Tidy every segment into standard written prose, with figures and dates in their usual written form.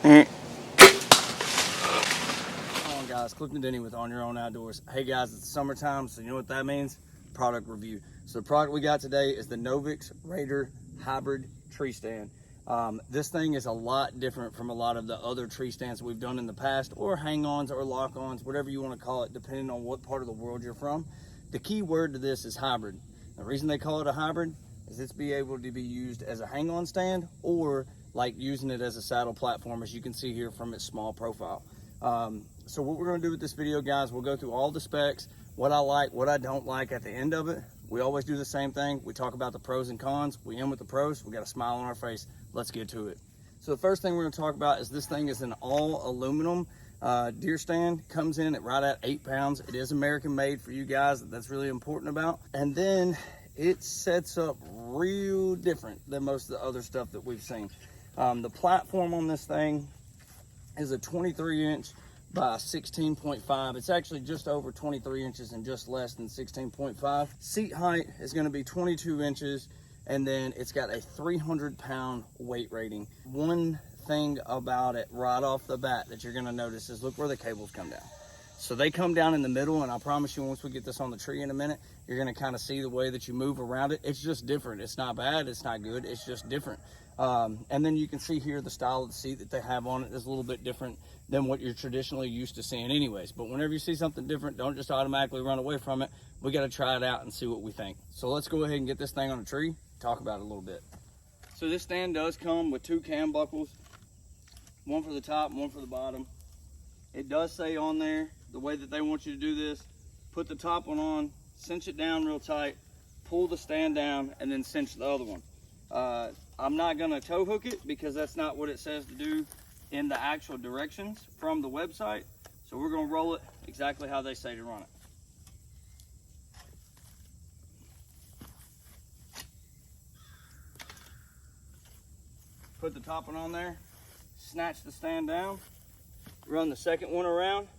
Come on guys, Clifton Denny with On Your Own Outdoors. Hey guys, it's summertime, so you know what that means? Product review. So the product we got today is the Novix Raider Hybrid Tree Stand. This thing is a lot different from a lot of the other tree stands we've done in the past, or hang-ons or lock-ons, whatever you want to call it, depending on what part of the world you're from. The key word to this is hybrid. The reason they call it a hybrid is it's be able to be used as a hang-on stand or like using it as a saddle platform, as you can see here from its small profile. So what we're going to do with this video, guys, we'll go through all the specs, what I like, what I don't like at the end of it. We always do the same thing. We talk about the pros and cons. We end with the pros. We got a smile on our face. Let's get to it. So the first thing we're going to talk about is this thing is an all aluminum deer stand. Comes in at right at 8 pounds. It is American made for you guys. That's really important about. And then it sets up real different than most of the other stuff that we've seen. The platform on this thing is a 23-inch by 16.5. It's actually just over 23 inches and just less than 16.5. Seat height is going to be 22 inches, and then it's got a 300-pound weight rating. One thing about it right off the bat that you're going to notice is look where the cables come down. So they come down in the middle, and I promise you once we get this on the tree in a minute, you're going to kind of see the way that you move around it. It's just different. It's not bad. It's not good. It's just different. And then you can see here the style of the seat that they have on it is a little bit different than what you're traditionally used to seeing anyways. But whenever you see something different, don't just automatically run away from it. We got to try it out and see what we think. So let's go ahead and get this thing on a tree, talk about it a little bit. So this stand does come with 2 cam buckles, one for the top and one for the bottom. It does say on there the way that they want you to do this: put the top one on, cinch it down real tight, pull the stand down, and then cinch the other one. I'm not going to tow hook it because that's not what it says to do in the actual directions from the website. So we're going to roll it exactly how they say to run it. Put the top one on there, snatch the stand down, run the second one around,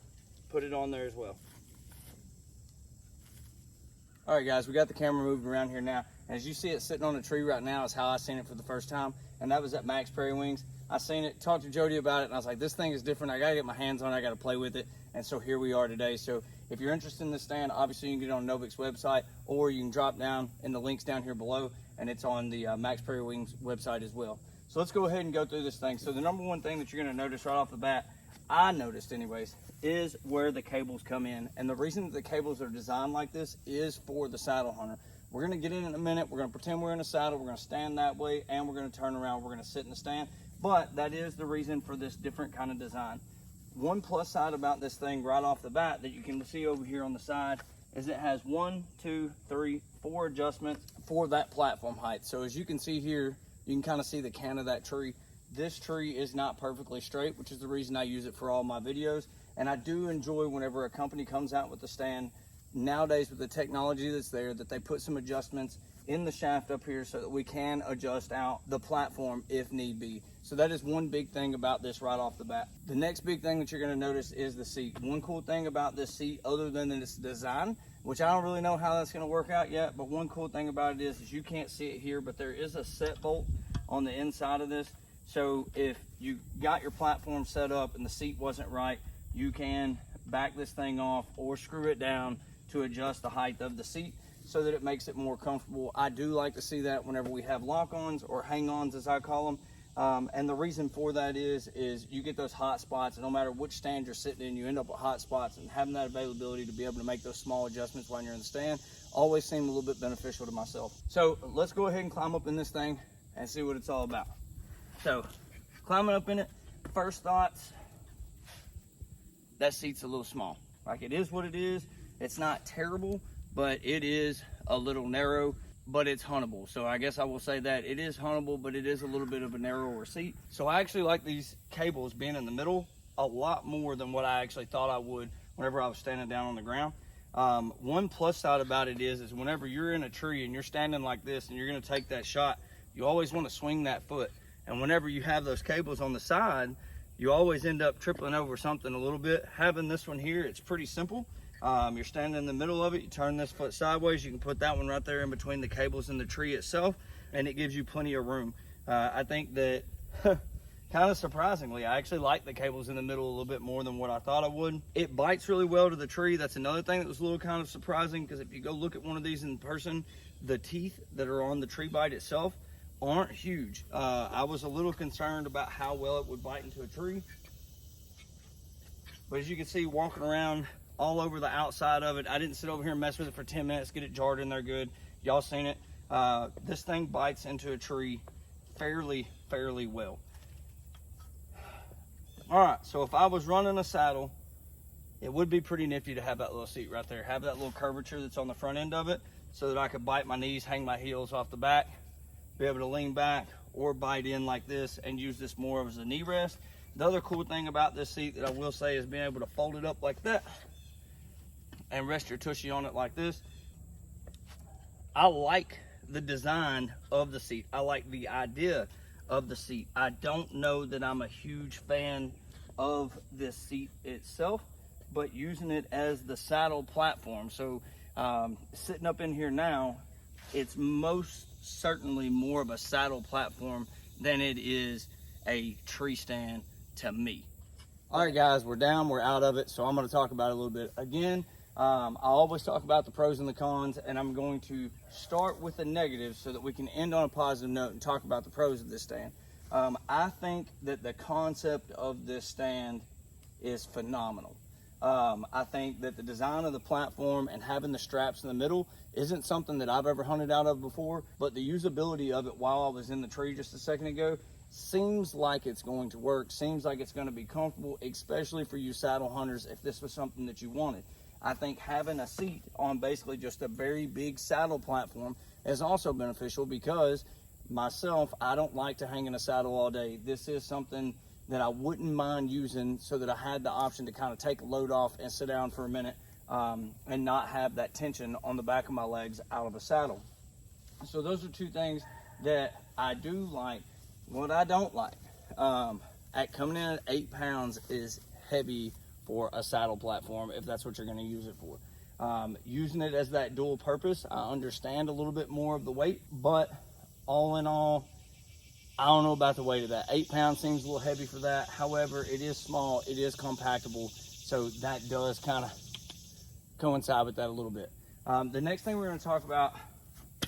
put it on there as well. All right guys, we got the camera moving around here now. As you see it sitting on a tree right now is how I seen it for the first time, and that was at Max Prairie Wings. I seen it, talked to Jody about it, and I was like, this thing is different. I gotta get my hands on it, I gotta play with it. And so here we are today. So if you're interested in this stand, obviously you can get it on Novix website, or you can drop down in the links down here below, and it's on the Max Prairie Wings website as well. So let's go ahead and go through this thing. So the number one thing that you're gonna notice right off the bat, I noticed anyways, is where the cables come in. And the reason that the cables are designed like this is for the saddle hunter. We're gonna get in a minute, we're gonna pretend we're in a saddle, we're gonna stand that way, and we're gonna turn around, we're gonna sit in the stand. But that is the reason for this different kind of design. One plus side about this thing right off the bat that you can see over here on the side is it has 1, 2, 3, 4 adjustments for that platform height. So as you can see here, you can kind of see the can of that tree. This tree is not perfectly straight, which is the reason I use it for all my videos. And I do enjoy whenever a company comes out with a stand nowadays with the technology that's there, that they put some adjustments in the shaft up here so that we can adjust out the platform if need be. So that is one big thing about this right off the bat. The next big thing that you're going to notice is the seat. One cool thing about this seat, other than its design, which I don't really know how that's going to work out yet, but one cool thing about it is you can't see it here, but there is a set bolt on the inside of this. So if you got your platform set up and the seat wasn't right, you can back this thing off or screw it down to adjust the height of the seat so that it makes it more comfortable. I do like to see that whenever we have lock-ons or hang-ons, as I call them. And the reason for that is you get those hot spots, and no matter which stand you're sitting in, you end up with hot spots, and having that availability to be able to make those small adjustments while you're in the stand always seemed a little bit beneficial to myself. So let's go ahead and climb up in this thing and see what it's all about. So climbing up in it, first thoughts, that seat's a little small. Like, it is what it is. It's not terrible, but it is a little narrow, but it's huntable. So I guess I will say that it is huntable, but it is a little bit of a narrower seat. So I actually like these cables being in the middle a lot more than what I actually thought I would whenever I was standing down on the ground. One plus side about it is whenever you're in a tree and you're standing like this and you're gonna take that shot, you always wanna swing that foot. And whenever you have those cables on the side, you always end up tripling over something a little bit. Having this one here, it's pretty simple. You're standing in the middle of it, you turn this foot sideways, you can put that one right there in between the cables and the tree itself, and it gives you plenty of room. I think that kind of surprisingly, I actually like the cables in the middle a little bit more than what I thought I would. It bites really well to the tree. That's another thing that was a little kind of surprising, because if you go look at one of these in person, the teeth that are on the tree bite itself aren't huge. I was a little concerned about how well it would bite into a tree. But as you can see, walking around all over the outside of it, I didn't sit over here and mess with it for 10 minutes, get it jarred in there good. Y'all seen it. This thing bites into a tree fairly well. All right, so if I was running a saddle, it would be pretty nifty to have that little seat right there, have that little curvature that's on the front end of it, so that I could bite my knees, hang my heels off the back, be able to lean back or bite in like this and use this more as a knee rest. The other cool thing about this seat that I will say is being able to fold it up like that and rest your tushy on it like this. I like the design of the seat. I like the idea of the seat. I don't know that I'm a huge fan of this seat itself, but using it as the saddle platform. So sitting up in here now, it's most certainly more of a saddle platform than it is a tree stand to me. All right, guys, we're down, we're out of it, so I'm going to talk about it a little bit. Again, I always talk about the pros and the cons, and I'm going to start with the negatives so that we can end on a positive note and talk about the pros of this stand. I think that the concept of this stand is phenomenal. I think that the design of the platform and having the straps in the middle isn't something that I've ever hunted out of before, but the usability of it while I was in the tree just a second ago seems like it's going to work, seems like it's going to be comfortable, especially for you saddle hunters if this was something that you wanted. I think having a seat on basically just a very big saddle platform is also beneficial, because myself, I don't like to hang in a saddle all day. This is something that I wouldn't mind using so that I had the option to kind of take a load off and sit down for a minute and not have that tension on the back of my legs out of a saddle. So those are two things that I do like. What I don't like, at coming in at 8 pounds is heavy for a saddle platform if that's what you're going to use it for. Using it as that dual purpose, I understand a little bit more of the weight, but all in all, I don't know about the weight of that. 8 pounds seems a little heavy for that. However, it is small, it is compactable, so that does kind of coincide with that a little bit. The next thing we're going to talk about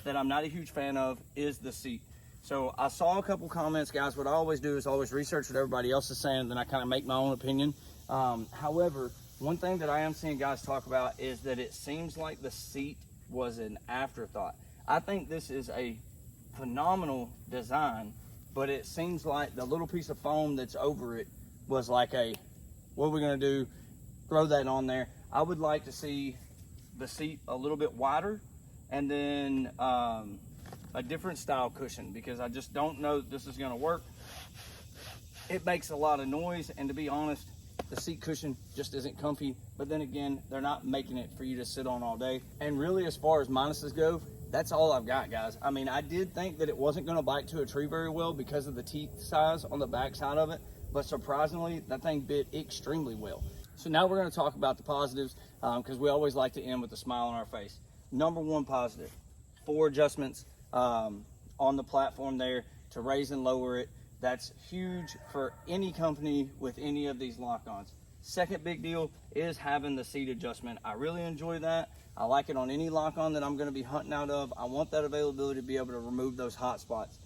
that I'm not a huge fan of is the seat. So I saw a couple comments, guys. What I always do is always research what everybody else is saying, and then I kind of make my own opinion. However, one thing that I am seeing guys talk about is that it seems like the seat was an afterthought. I think this is a phenomenal design, but it seems like the little piece of foam that's over it was like a, what are we going to do? Throw that on there. I would like to see the seat a little bit wider, and then a different style cushion, because I just don't know that this is going to work. It makes a lot of noise, and to be honest, the seat cushion just isn't comfy. But then again, they're not making it for you to sit on all day. And really, as far as minuses go, that's all I've got, guys. I mean, I did think that it wasn't going to bite to a tree very well because of the teeth size on the back side of it, but surprisingly, that thing bit extremely well. So now we're going to talk about the positives, because we always like to end with a smile on our face. Number one positive, 4 adjustments on the platform there to raise and lower it. That's huge for any company with any of these lock-ons. Second big deal is having the seat adjustment. I really enjoy that. I like it on any lock-on that I'm going to be hunting out of. I want that availability to be able to remove those hot spots.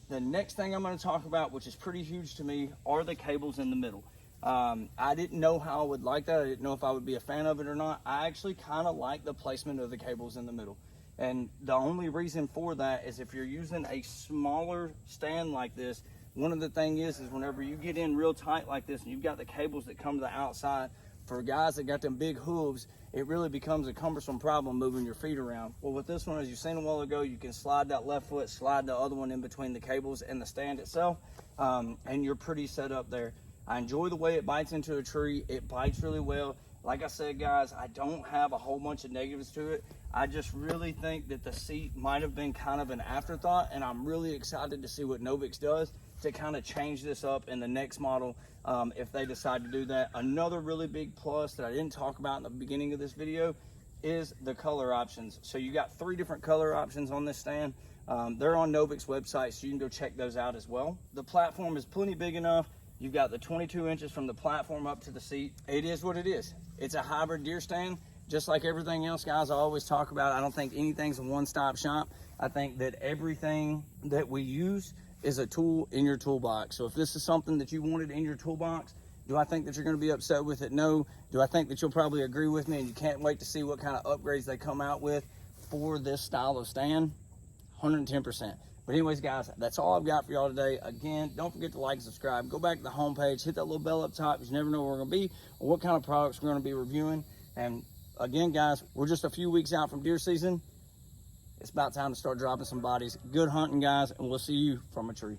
The next thing I'm going to talk about, which is pretty huge to me, are the cables in the middle. I didn't know how I would like that. I didn't know if I would be a fan of it or not. I actually kind of like the placement of the cables in the middle. And the only reason for that is if you're using a smaller stand like this, one of the things is whenever you get in real tight like this and you've got the cables that come to the outside, for guys that got them big hooves, it really becomes a cumbersome problem moving your feet around. Well, with this one, as you've seen a while ago, you can slide that left foot, slide the other one in between the cables and the stand itself, and you're pretty set up there. I enjoy the way it bites into a tree. It bites really well. Like I said, guys, I don't have a whole bunch of negatives to it. I just really think that the seat might have been kind of an afterthought, and I'm really excited to see what Novix does to kind of change this up in the next model if they decide to do that. Another really big plus that I didn't talk about in the beginning of this video is the color options. So you got 3 different color options on this stand. They're on Novix website, so you can go check those out as well. The platform is plenty big enough You've got the 22 inches from the platform up to the seat. It is what it is. It's a hybrid deer stand, just like everything else, guys. I always talk about, I don't think anything's a one-stop shop. I think that everything that we use is a tool in your toolbox. So if this is something that you wanted in your toolbox, do I think that you're going to be upset with it? No. Do I think that you'll probably agree with me and you can't wait to see what kind of upgrades they come out with for this style of stand? 110%. But anyways, guys, that's all I've got for y'all today. Again, don't forget to like and subscribe. Go back to the homepage, hit that little bell up top, because you never know where we're going to be or what kind of products we're going to be reviewing. And again, guys, we're just a few weeks out from deer season. It's about time to start dropping some bodies. Good hunting, guys, and we'll see you from a tree.